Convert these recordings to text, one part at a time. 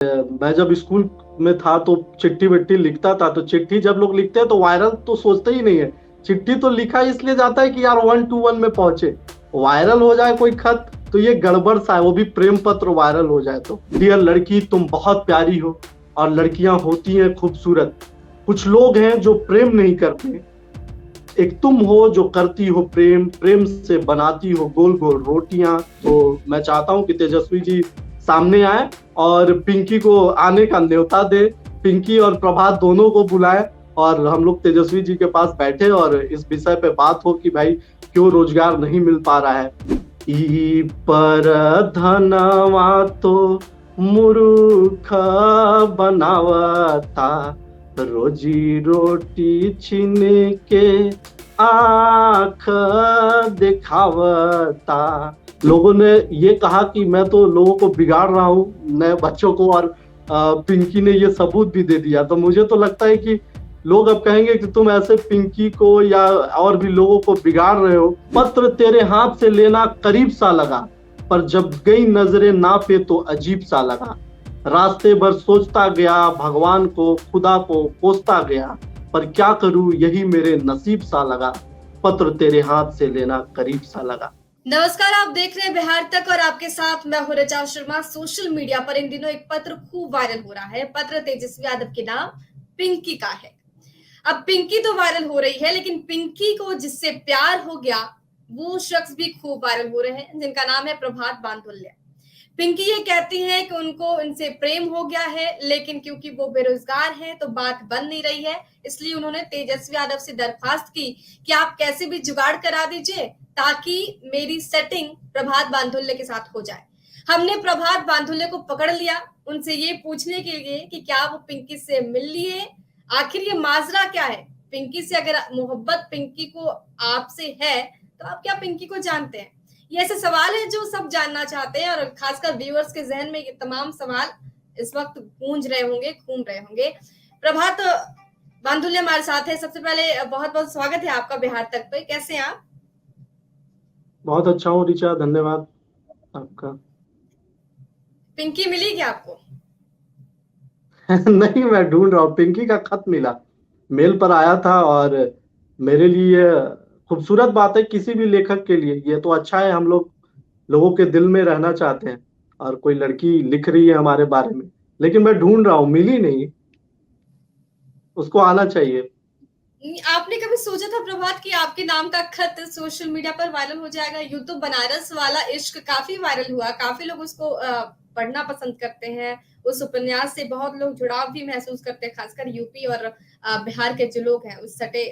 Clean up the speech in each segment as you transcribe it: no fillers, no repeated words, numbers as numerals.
मैं जब स्कूल में था तो चिट्ठी विट्ठी लिखता था, तो चिट्ठी जब लोग लिखते हैं तो वायरल तो सोचते ही नहीं है। चिट्ठी तो लिखा इसलिए जाता है कि यार 1 to 1 में पहुंचे। वायरल हो जाए कोई खत तो ये गड़बड़ सा है, वो भी प्रेम पत्र वायरल हो जाए तो। डियर लड़की, तुम बहुत प्यारी हो और लड़कियां होती हैं खूबसूरत। कुछ लोग हैं जो प्रेम नहीं करते, एक तुम हो जो करती हो प्रेम, प्रेम से बनाती हो गोल गोल रोटियां। तो मैं चाहता हूं कि तेजस्वी जी सामने आए और पिंकी को आने का न्योता दे। पिंकी और प्रभात दोनों को बुलाए और हम लोग तेजस्वी जी के पास बैठे और इस विषय पे बात हो कि भाई क्यों रोजगार नहीं मिल पा रहा है। ई पर धनवा तो मूर्ख बनावता, रोजी रोटी छीन के आंख दिखावता। लोगों ने ये कहा कि मैं तो लोगों को बिगाड़ रहा हूँ, नए बच्चों को, और पिंकी ने ये सबूत भी दे दिया। तो मुझे तो लगता है कि लोग अब कहेंगे कि तुम ऐसे पिंकी को या और भी लोगों को बिगाड़ रहे हो। पत्र तेरे हाथ से लेना करीब सा लगा, पर जब गई नजरें ना पे तो अजीब सा लगा। रास्ते भर सोचता गया, भगवान को खुदा को कोसता गया, पर क्या करूं यही मेरे नसीब सा लगा। पत्र तेरे हाथ से लेना करीब सा लगा। नमस्कार, आप देख रहे हैं बिहार तक और आपके साथ मैं हूं ऋचा शर्मा। सोशल मीडिया पर इन दिनों एक पत्र खूब वायरल हो रहा है। पत्र तेजस्वी यादव के नाम पिंकी का है। अब पिंकी तो वायरल हो रही है, लेकिन पिंकी को जिससे प्यार हो गया वो शख्स भी खूब वायरल हो रहे हैं, जिनका नाम है प्रभात बांधुल्य। पिंकी ये कहती हैं कि उनको इनसे प्रेम हो गया है, लेकिन क्योंकि वो बेरोजगार हैं तो बात बन नहीं रही है। इसलिए उन्होंने तेजस्वी यादव से दरखास्त की कि आप कैसे भी जुगाड़ करा दीजिए ताकि मेरी सेटिंग प्रभात बांधुल्य के साथ हो जाए। हमने प्रभात बांधुल्य को पकड़ लिया उनसे ये पूछने के लिए कि क्या वो पिंकी से मिल लिए, आखिर ये माजरा क्या है। पिंकी से अगर मोहब्बत पिंकी को आपसे है तो आप क्या पिंकी को जानते हैं? ये ऐसे सवाल है जो सब जानना चाहते हैं और खासकर व्यूअर्स के जहन में ये तमाम सवाल इस वक्त गूंज रहे होंगे, घूम रहे होंगे। प्रभात बांधुल्य हमारे साथ है। सबसे पहले बहुत बहुत स्वागत है आपका बिहार तक पे। कैसे हैं आप? बहुत अच्छा हूँ ऋचा, धन्यवाद आपका। पिंकी मिली क्या आपको? नहीं, मैं ढूंढ रहा हूँ। पिंकी का खत मिला, मेल पर आया था, और मेरे लिए खूबसूरत बात है किसी भी लेखक के लिए। ये तो अच्छा है, हम लोग लोगों के दिल में रहना चाहते हैं और कोई लड़की लिख रही है हमारे बारे में। लेकिन मैं ढूंढ रहा हूँ, मिली नहीं। उसको आना चाहिए। आपने कभी सोचा था प्रभात कि आपके नाम का खत सोशल मीडिया पर वायरल हो जाएगा? यूं तो बनारस वाला इश्क काफी वायरल हुआ, काफी लोग उसको पढ़ना पसंद करते हैं। उस उपन्यास से बहुत लोग जुड़ाव भी महसूस करते हैं, खासकर यूपी और बिहार के जो लोग हैं, उस सटे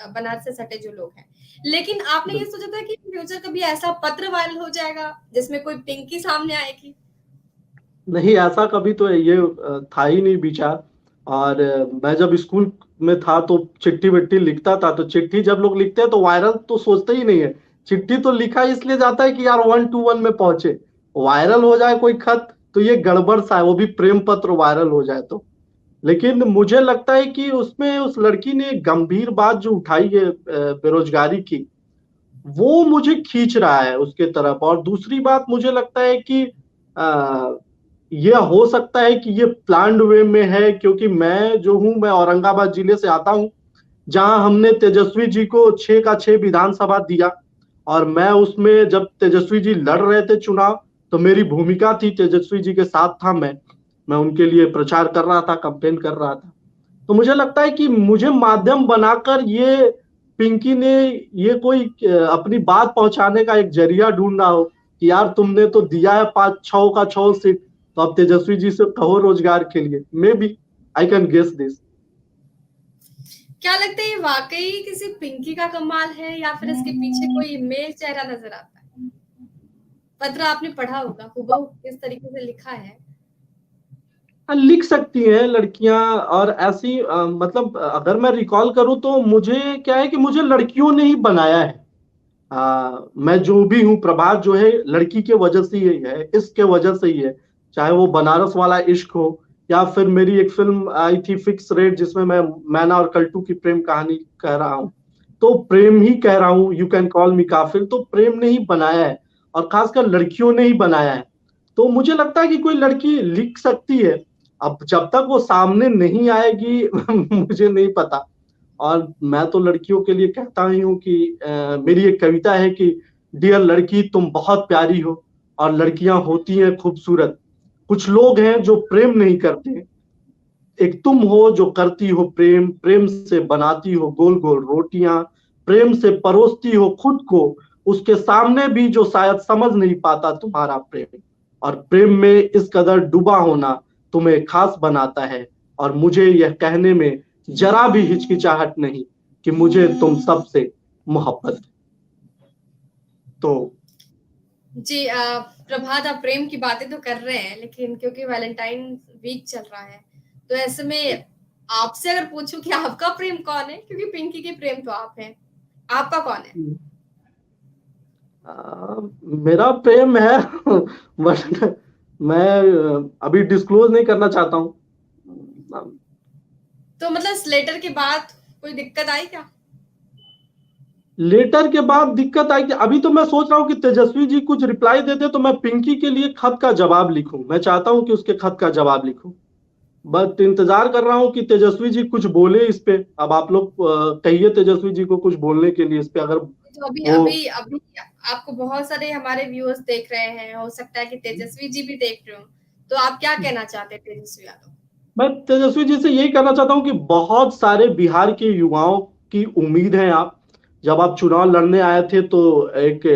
बनारस से सटे जो लोग हैं। लेकिन आपने ये सोचा था कि फ्यूचर कभी ऐसा पत्र वायरल हो जाएगा जिसमें कोई पिंकी सामने आएगी? नहीं, ऐसा कभी तो ये था ही नहीं विचार। और मैं जब स्कूल में था तो चिट्ठी विट्ठी लिखता था, तो चिट्ठी जब लोग लिखते हैं तो वायरल तो सोचते ही नहीं है। चिट्ठी तो लिखा इसलिए जाता है कि यार 1 to 1 में पहुंचे। वायरल हो जाए कोई खत तो ये गड़बड़ सा है, वो भी प्रेम पत्र वायरल हो जाए तो। लेकिन मुझे लगता है कि उसमें उस लड़की ने गंभीर बात जो उठाई है बेरोजगारी की, वो मुझे खींच रहा है उसके तरफ। और दूसरी बात मुझे लगता है कि यह हो सकता है कि ये प्लान्ड वे में है, क्योंकि मैं जो हूं, मैं औरंगाबाद जिले से आता हूं, जहां हमने तेजस्वी जी को 6 का 6 विधानसभा दिया। और मैं उसमें जब तेजस्वी जी लड़ रहे थे चुनाव, तो मेरी भूमिका थी, तेजस्वी जी के साथ था मैं उनके लिए प्रचार कर रहा था, कैंपेन कर रहा था। तो मुझे लगता है कि मुझे माध्यम बनाकर ये पिंकी ने ये कोई अपनी बात पहुंचाने का एक जरिया ढूंढना हो कि यार तुमने तो दिया है 5 6 का 6 सीट, तो अब तेजस्वी जी से कहो रोजगार के लिए। Maybe I can guess this. क्या लगता है ये वाकई किसी पिंकी का कमाल है या फिर इसके पीछे कोई मेल चेहरा नजर आता है? पत्र आपने पढ़ा होगा, हूबहू किस तरीके से लिखा है। लिख सकती हैं लड़कियां। और ऐसी मतलब अगर मैं रिकॉल करूं तो मुझे क्या है कि मुझे लड़कियों ने ही बनाया है। मैं जो भी हूँ, प्रभात जो है लड़की के वजह से ही है, इसके वजह से ही है। चाहे वो बनारस वाला इश्क हो, या फिर मेरी एक फिल्म आई थी फिक्स रेट, जिसमें मैं मैना और कल्टू की प्रेम कहानी कह रहा हूँ, तो प्रेम ही कह रहा हूँ। यू कैन कॉल मी काफिल, तो प्रेम ने ही बनाया है और खासकर लड़कियों ने ही बनाया है। तो मुझे लगता है कि कोई लड़की लिख सकती है। अब जब तक वो सामने नहीं आएगी मुझे नहीं पता। और मैं तो लड़कियों के लिए कहता ही हूँ कि मेरी एक कविता है कि डियर लड़की तुम बहुत प्यारी हो और लड़कियां होती हैं खूबसूरत। कुछ लोग हैं जो प्रेम नहीं करते, एक तुम हो जो करती हो प्रेम, प्रेम से बनाती हो गोल गोल रोटियां, प्रेम से परोसती हो खुद को उसके सामने भी जो शायद समझ नहीं पाता तुम्हारा प्रेम। और प्रेम में इस कदर डूबा होना तुम्हें खास बनाता है। और मुझे यह कहने में जरा भी हिचकिचाहट नहीं कि मुझे तुम सबसे मोहब्बत है। तो जी प्रभात, आप प्रेम की बातें तो कर रहे हैं, लेकिन क्योंकि वैलेंटाइन वीक चल रहा है, तो ऐसे में आपसे अगर पूछूं कि आपका प्रेम कौन है, क्योंकि पिंकी के प्रेम तो आप हैं, आपका कौन है? मेरा प्रेम है बट मैं अभी डिस्क्लोज नहीं करना चाहता हूँ। तो मतलब इस लेटर के बाद कोई दिक्कत आई क्या? लेटर के बाद दिक्कत आई कि अभी तो मैं सोच रहा हूँ कि तेजस्वी जी कुछ रिप्लाई देते तो मैं पिंकी के लिए खत का जवाब लिखूं। मैं चाहता हूं कि उसके खत का जवाब लिखूं, बट इंतजार कर रहा हूं कि तेजस्वी जी कुछ बोले इस पे। अब आप लोग कहिए तेजस्वी जी को कुछ बोलने के लिए इस पे, अगर तो अभी वो। अभी अभी आपको बहुत सारे हमारे व्यूअर्स देख रहे हैं, हो सकता है कि तेजस्वी जी भी देख रहे हो, तो आप क्या कहना चाहते हैं तेजस्वी यादव? मैं तेजस्वी जी से यही कहना चाहता हूं कि बहुत सारे बिहार के युवाओं की उम्मीद है आप। जब आप चुनाव लड़ने आए थे तो एक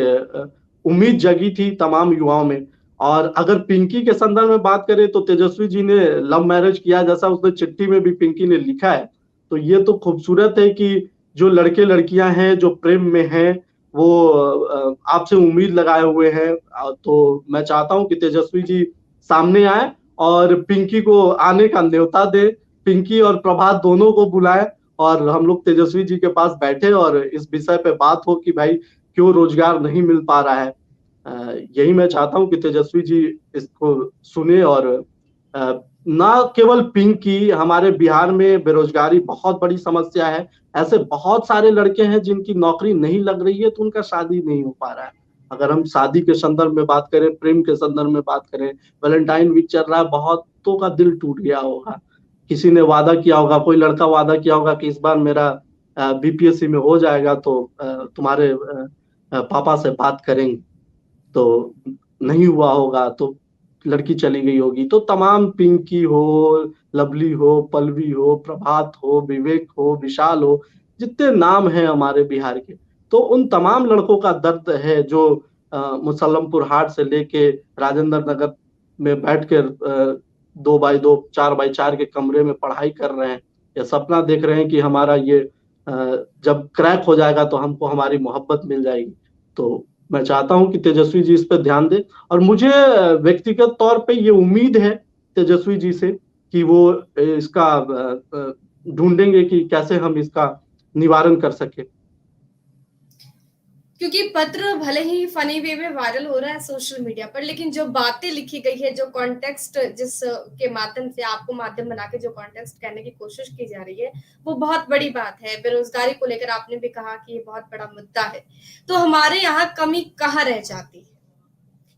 उम्मीद जगी थी तमाम युवाओं में। और अगर पिंकी के संदर्भ में बात करें तो तेजस्वी जी ने लव मैरिज किया, जैसा उसने चिट्ठी में भी पिंकी ने लिखा है। तो ये तो खूबसूरत है कि जो लड़के लड़कियां हैं जो प्रेम में हैं वो आपसे उम्मीद लगाए हुए हैं। तो मैं चाहता हूं कि तेजस्वी जी सामने आए और पिंकी को आने का न्योता दे। पिंकी और प्रभात दोनों को बुलाए और हम लोग तेजस्वी जी के पास बैठे और इस विषय पे बात हो कि भाई क्यों रोजगार नहीं मिल पा रहा है। यही मैं चाहता हूं कि तेजस्वी जी इसको सुने। और ना केवल पिंकी, हमारे बिहार में बेरोजगारी बहुत बड़ी समस्या है। ऐसे बहुत सारे लड़के हैं जिनकी नौकरी नहीं लग रही है तो उनका शादी नहीं हो पा रहा है। अगर हम शादी के संदर्भ में बात करें, प्रेम के संदर्भ में बात करें, वैलेंटाइन वीक चल रहा है, बहुतों का दिल टूट गया होगा। किसी ने वादा किया होगा, कोई लड़का वादा किया होगा कि इस बार मेरा बीपीएससी में हो जाएगा तो तुम्हारे पापा से बात करेंगे, तो नहीं हुआ होगा तो लड़की चली गई होगी। तो तमाम पिंकी हो, लवली हो, पल्लवी हो, प्रभात हो, विवेक हो, विशाल हो, जितने नाम हैं हमारे बिहार के, तो उन तमाम लड़कों का दर्द है जो मुसल्लमपुर हाट से लेके राजेंद्र नगर में बैठ कर 2x2 4x4 के कमरे में पढ़ाई कर रहे हैं, या सपना देख रहे हैं कि हमारा ये जब क्रैक हो जाएगा तो हमको हमारी मोहब्बत मिल जाएगी। तो मैं चाहता हूं कि तेजस्वी जी इस पर ध्यान दें। और मुझे व्यक्तिगत तौर पे ये उम्मीद है तेजस्वी जी से कि वो इसका ढूंढेंगे कि कैसे हम इसका निवारण कर सके। क्योंकि पत्र भले ही फनी वे में वायरल हो रहा है सोशल मीडिया पर, लेकिन जो बातें लिखी गई है, जो कॉन्टेक्स्ट जिस के माध्यम से आपको माध्यम बना के जो कॉन्टेक्स्ट कहने की कोशिश की जा रही है, वो बहुत बड़ी बात है। बेरोजगारी को लेकर आपने भी कहा कि ये बहुत बड़ा मुद्दा है, तो हमारे यहाँ कमी कहाँ रह जाती है?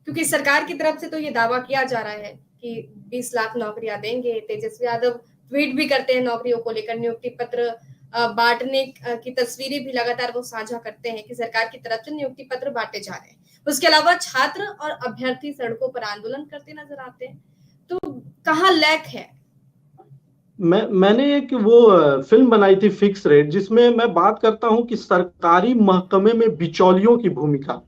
क्योंकि सरकार की तरफ से तो ये दावा किया जा रहा है कि 20 लाख नौकरियां देंगे। तेजस्वी यादव ट्वीट भी करते हैं नौकरियों को लेकर, नियुक्ति पत्र बांटने की तस्वीरें भी लगातार वो साझा करते हैं कि सरकार की तरफ से नियुक्ति पत्र बांटे जा रहे हैं। उसके अलावा छात्र और अभ्यर्थी सड़कों पर आंदोलन करते नजर आते हैं, तो कहाँ लैक है? मैंने एक वो फिल्म बनाई थी फिक्स रेट, जिसमें मैं बात करता हूं कि सरकारी महकमे में बिचौलियों की भूमिका,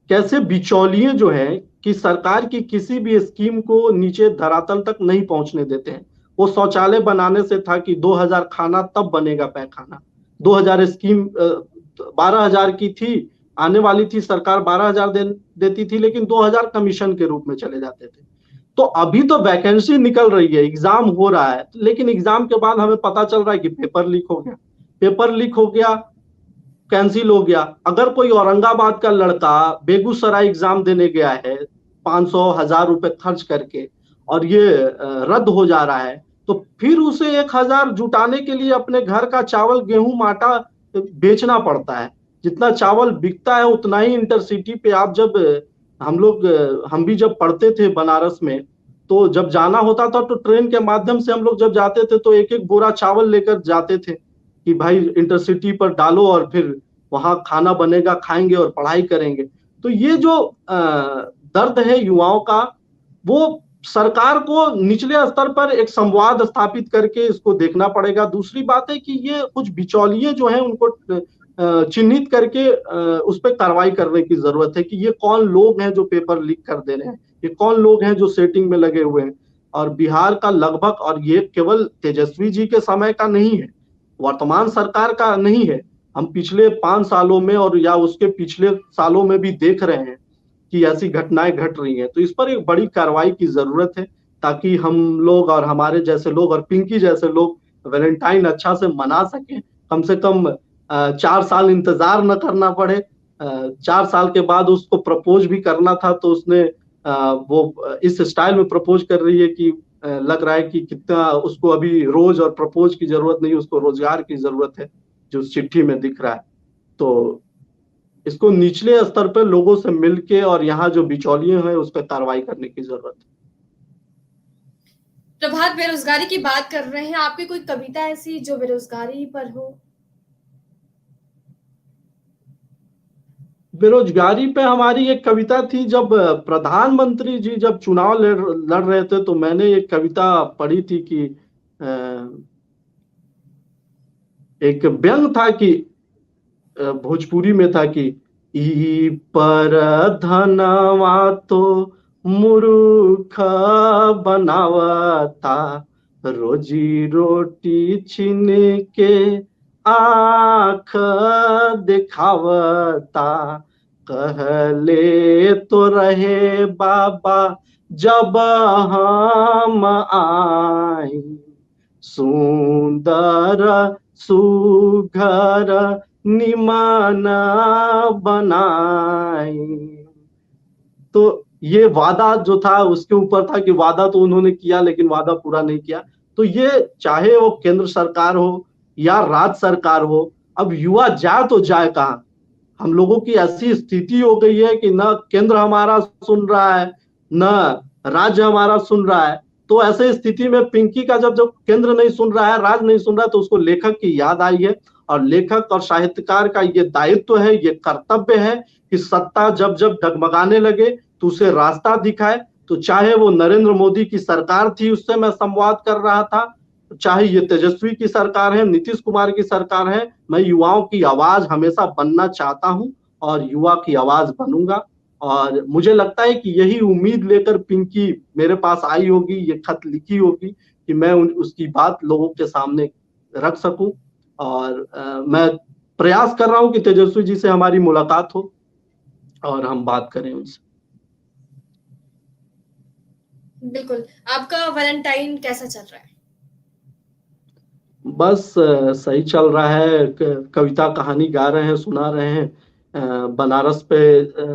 कैसे बिचौलिए जो है कि सरकार की किसी भी स्कीम को नीचे धरातल तक नहीं पहुंचने देते हैं। वो शौचालय बनाने से था कि 2000 खाना तब बनेगा पैखाना। 2000 स्कीम 12,000 की थी, आने वाली थी सरकार 12,000 देती थी, लेकिन 2000 कमीशन के रूप में चले जाते थे। तो अभी तो वैकेंसी निकल रही है, एग्जाम हो रहा है, लेकिन एग्जाम के बाद हमें पता चल रहा है कि पेपर लीक हो गया। पेपर लीक हो गया, कैंसिल हो गया। अगर कोई औरंगाबाद का लड़का बेगूसराय एग्जाम देने गया है 500,000 रुपए खर्च करके और ये रद्द हो जा रहा है, तो फिर उसे 1,000 जुटाने के लिए अपने घर का चावल गेहूं आटा बेचना पड़ता है। जितना चावल बिकता है उतना ही इंटरसिटी पे आप जब हम भी जब पढ़ते थे बनारस में, तो जब जाना होता था तो ट्रेन के माध्यम से हम लोग जब जाते थे तो एक एक बोरा चावल लेकर जाते थे कि भाई इंटरसिटी पर डालो और फिर वहां खाना बनेगा, खाएंगे और पढ़ाई करेंगे। तो ये जो दर्द है युवाओं का, वो सरकार को निचले स्तर पर एक संवाद स्थापित करके इसको देखना पड़ेगा। दूसरी बात है कि ये कुछ बिचौलिए जो हैं उनको चिन्हित करके उस पर कार्रवाई करने की जरूरत है कि ये कौन लोग हैं जो पेपर लीक कर दे रहे हैं, ये कौन लोग हैं जो सेटिंग में लगे हुए हैं। और बिहार का लगभग, और ये केवल तेजस्वी जी के समय का नहीं है, वर्तमान सरकार का नहीं है, हम पिछले 5 सालों में और या उसके पिछले सालों में भी देख रहे हैं कि ऐसी घटनाएं घट रही हैं। तो इस पर एक बड़ी कार्रवाई की जरूरत है ताकि हम लोग और हमारे जैसे लोग और पिंकी जैसे लोग वैलेंटाइन अच्छा से मना सकें। कम से कम 4 साल इंतजार न करना पड़े। 4 साल के बाद उसको प्रपोज भी करना था तो उसने वो इस स्टाइल में प्रपोज कर रही है कि लग रहा है कि कितना उसको अभी रोज और प्रपोज की जरूरत नहीं, उसको रोजगार की जरूरत है, जो उस चिट्ठी में दिख रहा है। तो इसको निचले स्तर पर लोगों से मिलके और यहाँ जो बिचौलिए हैं उस पर कार्रवाई करने की जरूरत है। प्रभात बेरोजगारी की बात कर रहे हैं, आपकी कोई कविता ऐसी जो बेरोजगारी पर हो? बेरोजगारी पे हमारी एक कविता थी, जब प्रधानमंत्री जी जब चुनाव लड़ रहे थे तो मैंने एक कविता पढ़ी थी कि एक व्यंग था कि भोजपुरी में था कि ई पर धनवा तो मूर्ख बनावता, रोजी रोटी छीन के आँख दिखावता, कहले तो रहे बाबा जब हम आई, सुंदर सुघर निमान बनाई। तो ये वादा जो था उसके ऊपर था कि वादा तो उन्होंने किया लेकिन वादा पूरा नहीं किया। तो ये चाहे वो केंद्र सरकार हो या राज्य सरकार हो, अब युवा जाए तो जाए कहाँ। हम लोगों की ऐसी स्थिति हो गई है कि न केंद्र हमारा सुन रहा है न राज्य हमारा सुन रहा है। तो ऐसे स्थिति में पिंकी का जब जब केंद्र नहीं सुन रहा है, राज्य नहीं सुन रहा है, तो उसको लेखक की याद आई है। और लेखक और साहित्यकार का ये दायित्व है, ये कर्तव्य है कि सत्ता जब जब डगमगाने लगे तो उसे रास्ता दिखाए। तो चाहे वो नरेंद्र मोदी की सरकार थी, उससे मैं संवाद कर रहा था, चाहे ये तेजस्वी की सरकार है, नीतीश कुमार की सरकार है, मैं युवाओं की आवाज हमेशा बनना चाहता हूं और युवा की आवाज बनूंगा। और मुझे लगता है कि यही उम्मीद लेकर पिंकी मेरे पास आई होगी, ये खत लिखी होगी कि मैं उसकी बात लोगों के सामने रख सकूं। और मैं प्रयास कर रहा हूं कि तेजस्वी जी से हमारी मुलाकात हो और हम बात करें उनसे। बिल्कुल। आपका वैलेंटाइन कैसा चल रहा है? बस सही चल रहा है। कविता कहानी गा रहे हैं, सुना रहे हैं। बनारस पे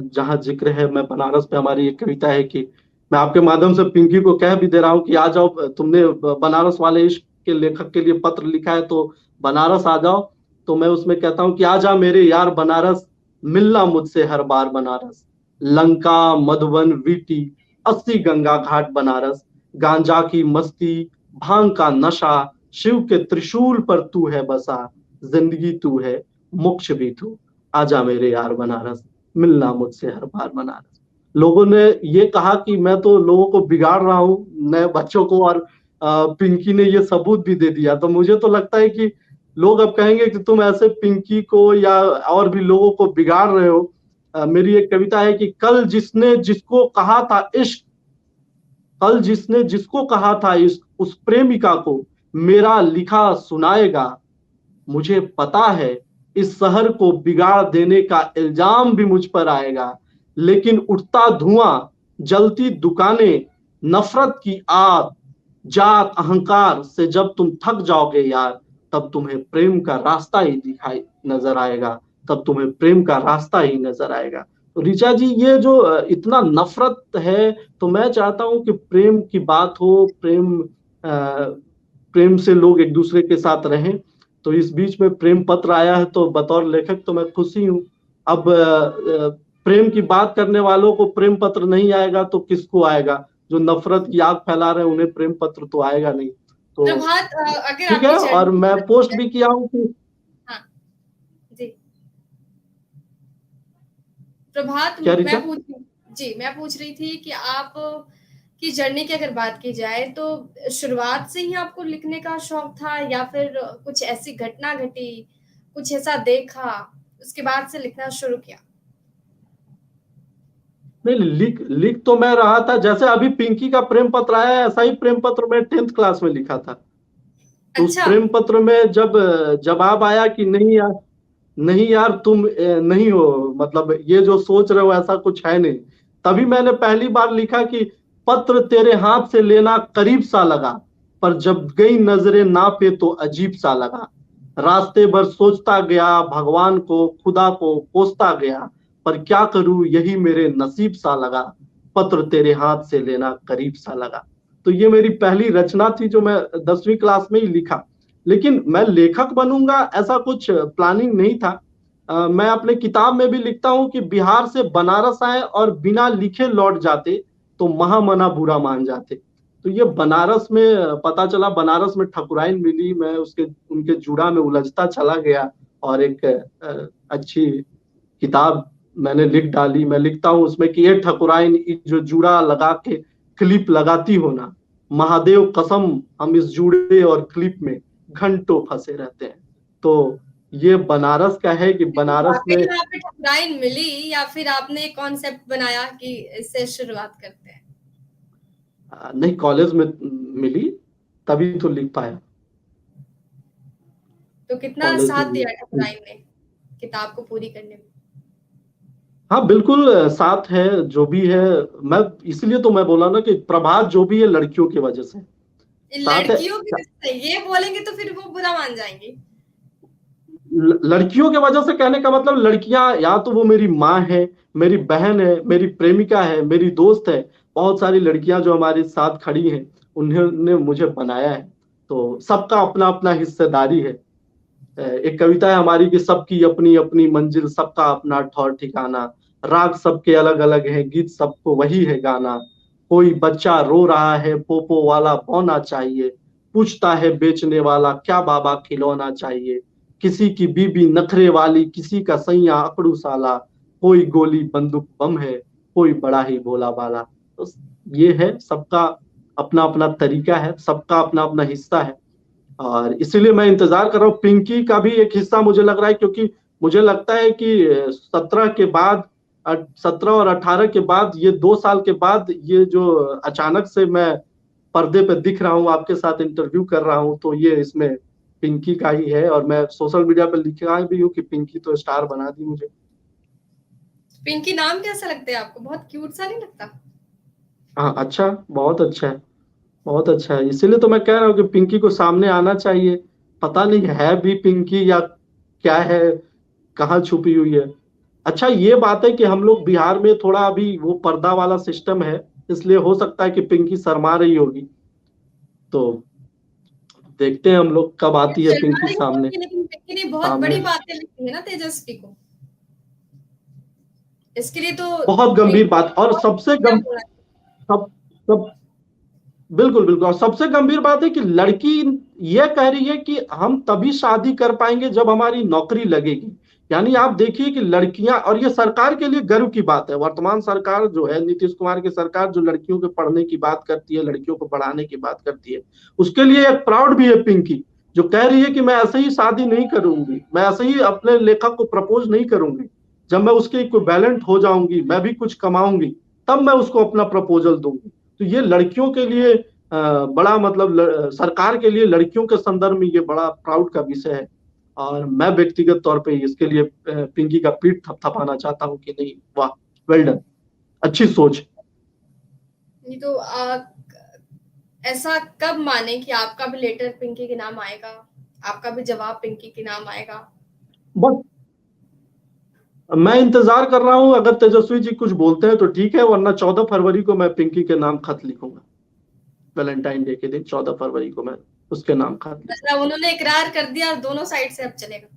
जहाँ जिक्र है, मैं बनारस पे हमारी एक कविता है कि मैं आपके माध्यम से पिंकी को कह भी दे रहा हूँ कि आ जाओ, तुमने बनारस वाले इश्क के लेखक के लिए पत्र लिखा है तो बनारस आ जाओ। तो मैं उसमें कहता हूँ कि आ जा मेरे यार बनारस, मिलना मुझसे हर बार बनारस, लंका मधुबन वीटी 80 गंगा घाट बनारस, गांजा की मस्ती भांग का नशा, शिव के त्रिशूल पर तू है बसा, जिंदगी तू है मोक्ष भी तू, आजा मेरे यार बनारस, मिलना मुझसे हर बार बनारस। लोगों ने ये कहा कि मैं तो लोगों को बिगाड़ रहा हूँ, नए बच्चों को, और पिंकी ने ये सबूत भी दे दिया। तो मुझे तो लगता है कि लोग अब कहेंगे कि तुम ऐसे पिंकी को या और भी लोगों को बिगाड़ रहे हो। मेरी एक कविता है कि कल जिसने जिसको कहा था इश्क, कल जिसने जिसको कहा था इश्क, उस प्रेमिका को मेरा लिखा सुनाएगा, मुझे पता है इस शहर को बिगाड़ देने का इल्जाम भी मुझ पर आएगा, लेकिन उठता धुआं, जलती दुकानें, नफरत की आग, जात अहंकार से जब तुम थक जाओगे यार, तब तुम्हें प्रेम का रास्ता ही दिखाई नजर आएगा, तब तुम्हें प्रेम का रास्ता ही नजर आएगा। तो ऋचा जी, ये जो इतना नफरत है, तो मैं चाहता हूं कि प्रेम की बात हो, प्रेम से लोग एक दूसरे के साथ रहें। तो इस बीच में प्रेम पत्र आया है, तो बतौर लेखक तो मैं खुशी हूँ। अब प्रेम की बात करने वालों को प्रेम पत्र नहीं आएगा तो किसको आएगा? जो नफरत की आग फैला रहे हैं उन्हें प्रेम पत्र तो आएगा नहीं। तो प्रभात, अगर ठीक है, आपकी और जर्नी मैं पोस्ट भी किया हूँ कि हाँ जी प्रभात, क्या ऋचा? मैं पूछ रही थी कि आप की जर्नी की अगर बात की जाए तो शुरुआत से ही आपको लिखने का शौक था, या फिर कुछ ऐसी घटना घटी, कुछ ऐसा देखा, उसके बाद से लिखना शुरू किया? नहीं, लिख लिख तो मैं रहा था, जैसे अभी पिंकी का प्रेम पत्र आया है, ऐसा ही प्रेम पत्र मैं 10th क्लास में लिखा था। तो उस अच्छा। प्रेम पत्र में जब जवाब आया कि नहीं यार, नहीं यार तुम नहीं हो, मतलब ये जो सोच रहे हो ऐसा कुछ है नहीं, तभी मैंने पहली बार लिखा कि पत्र तेरे हाथ से लेना करीब सा लगा, पर जब गई नजरें ना पे तो अजीब सा लगा। रास्ते भर सोचता गया, भगवान को खुदा को कोसता गया, पर क्या करूं यही मेरे नसीब सा लगा, पत्र तेरे हाथ से लेना करीब सा लगा। तो ये मेरी पहली रचना थी जो मैं 10वीं क्लास में ही लिखा। लेकिन मैं लेखक बनूंगा ऐसा कुछ प्लानिंग नहीं था। मैं अपने किताब में भी लिखता हूँ कि बिहार से बनारस आए और बिना लिखे लौट जाते तो महामना बुरा मान जाते। तो ये बनारस में पता चला, बनारस में ठकुराइन मिली, मैं उसके उनके जुड़ा में उलझता चला गया और एक अच्छी किताब मैंने लिख डाली। मैं लिखता हूँ उसमें कि ये ठकुराइन जो जुड़ा लगा के क्लिप लगाती हो ना, महादेव कसम हम इस जुड़े और क्लिप में घंटों फंसे रहते हैं। तो ये बनारस का है कि तो बनारस वाकई में में आपको ठकुराइन मिली, या फिर आपने एक कॉन्सेप्ट बनाया कि इससे शुरुआत करते हैं? नहीं, कॉलेज में मिली तभी तो लिख पाया। तो कितना कॉलेज में साथ दिया मिली। ठकुराइन ने किताब को पूरी करने में? हाँ बिल्कुल साथ है, जो भी है। मैं इसलिए तो मैं बोला ना कि प्रभात जो भी है लड़कियों की वजह से साथ है। लड़कियों की वजह से ये बोलेंगे तो फिर वो बुरा मान जाएंगी। लड़कियों की वजह से कहने का मतलब, लड़कियां या तो वो मेरी माँ है, मेरी बहन है, मेरी प्रेमिका है, मेरी दोस्त है। बहुत सारी लड़कियां जो हमारे साथ खड़ी हैं, उन्होंने मुझे बनाया है। तो सबका अपना अपना हिस्सेदारी है। एक कविता है हमारी कि सबकी अपनी अपनी मंजिल, सबका अपना ठौर ठिकाना, राग सबके अलग अलग है, गीत सबको वही है गाना। कोई बच्चा रो रहा है, पोपो वाला पौना चाहिए, पूछता है बेचने वाला क्या बाबा खिलौना चाहिए। किसी की बीबी नखरे वाली, किसी का सैया अकड़ू साला, कोई गोली बंदूक बम है, कोई बड़ा ही भोला भाला। तो ये है, सबका अपना अपना तरीका है, सबका अपना अपना हिस्सा है। और इसीलिए मैं इंतजार कर रहा हूँ। पिंकी का भी एक हिस्सा मुझे लग रहा है, क्योंकि मुझे लगता है कि 17 के बाद, 17 और 18 के बाद, ये 2 साल के बाद, ये जो अचानक से मैं पर्दे पे दिख रहा हूँ, आपके साथ इंटरव्यू कर रहा हूँ, तो ये इसमें पिंकी का ही है। और मैं सोशल मीडिया पे लिखा भी हूँ कि पिंकी तो स्टार बना दी मुझे। पिंकी नाम कैसा लगता है आपको? बहुत क्यूट सा नहीं लगता? हाँ अच्छा, बहुत अच्छा है, बहुत अच्छा है। इसीलिए तो मैं कह रहा हूँ कि पिंकी को सामने आना चाहिए। पता नहीं है भी पिंकी या क्या है, कहाँ छुपी हुई है। अच्छा, ये बात है कि हम लोग बिहार में थोड़ा अभी वो पर्दा वाला सिस्टम है, इसलिए हो सकता है कि पिंकी शर्मा रही होगी। तो देखते हैं हम लोग कब आती है शर्मा पिंकी रही सामने। होगी, लेकिन पिंकी ने बहुत सामने बड़ी बातें लिखी है ना तेजस्वी को। इसके लिए तो बहुत गंभीर पिंकी बात, को और बहुत सबसे शुक्रिया गम बोलना चाहिए। सब सब बिल्कुल बिल्कुल, और सबसे गंभीर बात है कि लड़की ये कह रही है कि हम तभी शादी कर पाएंगे जब हमारी नौकरी लगेगी। यानी आप देखिए कि लड़कियां, और ये सरकार के लिए गर्व की बात है, वर्तमान सरकार जो है, नीतीश कुमार की सरकार, जो लड़कियों के पढ़ने की बात करती है, लड़कियों को बढ़ाने की बात करती है, उसके लिए एक प्राउड भी है पिंकी, जो कह रही है कि मैं ऐसे ही शादी नहीं करूंगी, मैं ऐसे ही अपने लेखक को प्रपोज नहीं करूंगी। जब मैं उसके इक्विवेलेंट हो जाऊंगी, मैं भी कुछ कमाऊंगी, तब मैं उसको अपना प्रपोजल दूंगी। तो ये लड़कियों के लिए बड़ा मतलब, सरकार के लिए लड़कियों के संदर्भ में ये बड़ा प्राउड का विषय है। और मैं व्यक्तिगत तौर पे इसके लिए पिंकी का पीठ थपथपाना चाहता हूँ कि नहीं, वाह, वेल डन, अच्छी सोच। नहीं तो ऐसा कब माने कि आपका भी लेटर पिंकी के नाम आएगा, आपका भी जवाब पिंकी के नाम आएगा? बस मैं इंतजार कर रहा हूँ, अगर तेजस्वी जी कुछ बोलते हैं तो ठीक है, वरना 14 फरवरी को मैं पिंकी के नाम खत लिखूंगा। वैलेंटाइन डे के दिन 14 फरवरी को मैं उसके नाम खत लिखूंगा। मतलब उन्होंने इकरार कर दिया, दोनों साइड से अब चलेगा।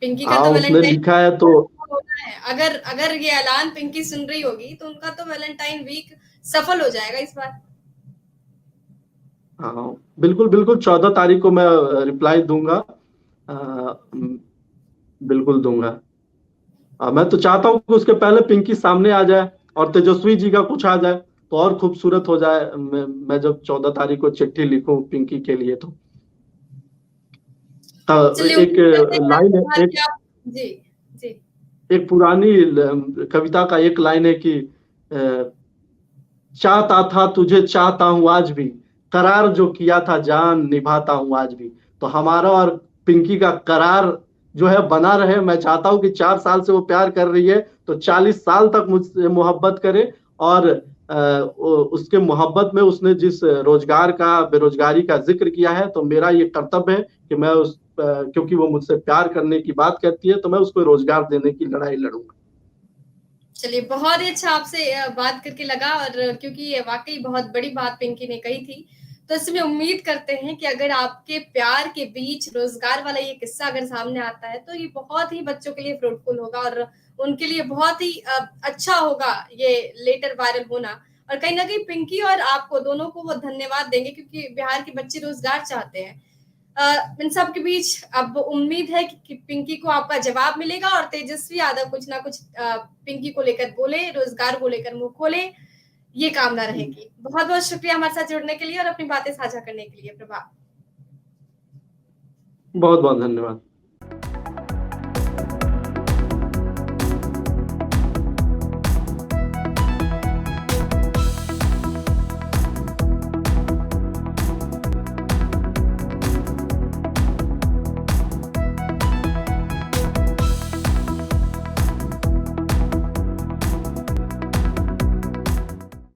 पिंकी का हाँ, तो उसने वैलेंटाइन लिखा है तो होना है। अगर अगर ये ऐलान पिंकी सुन रही होगी तो उनका तो वैलेंटाइन वीक सफल हो जाएगा इस बार? हाँ, बिल्कुल बिल्कुल, 14 तारीख को मैं रिप्लाई दूंगा। बिल्कुल दूंगा। मैं तो चाहता हूँ कि उसके पहले पिंकी सामने आ जाए और तेजस्वी जी का कुछ आ जाए तो और खूबसूरत हो जाए। मैं जब 14 तारीख को चिट्ठी लिखूं पिंकी के लिए तो चलिए, एक उम्मीद करते हैं लाइन आपसे है, बात कि आप जी, जी। एक पुरानी कविता का एक लाइन है कि अ, चाहता था तुझे चाहता हूं आज भी, करार जो किया था जान निभाता हूं आज भी। तो हमारा और पिंकी का करार जो है बना रहे। मैं चाहता हूं कि 4 साल से वो प्यार कर रही है तो 40 साल तक मुझसे मोहब्बत करे। और उसके मोहब्बत में उसने जिस रोजगार का, बेरोजगारी का जिक्र किया है, तो मेरा ये कर्तव्य है कि मैं क्योंकि वो मुझसे प्यार करने की बात कहती है तो मैं उसको रोजगार देने की लड़ाई लड़ूंगा। चलिए, बहुत ही अच्छा आपसे बात करके लगा, और क्योंकि ये वाक़ई बहुत बड़ी बात पिंकी ने कही थी, तो इसमें उम्मीद करते हैं कि अगर आपके प्यार के बीच रोज़गार वाला ये किस्सा अगर सामने आता है, तो ये बहुत ही बच्चों के लिए फ्रूटफुल होगा और उनके लिए बहुत ही अच्छा होगा ये लेटर वायरल होना। और कहीं न कहीं पिंकी और आपको दोनों को वो धन्यवाद देंगे, क्योंकि बिहार के बच्चे रोज़गार चाहते हैं। इन सब के बीच अब उम्मीद है कि पिंकी को आपका जवाब मिलेगा और तेजस्वी यादव कुछ ना कुछ पिंकी को लेकर बोले, रोजगार को लेकर मुंह खोले, ये कामना रहेगी। बहुत बहुत शुक्रिया हमारे साथ जुड़ने के लिए और अपनी बातें साझा करने के लिए, प्रभा। बहुत बहुत धन्यवाद।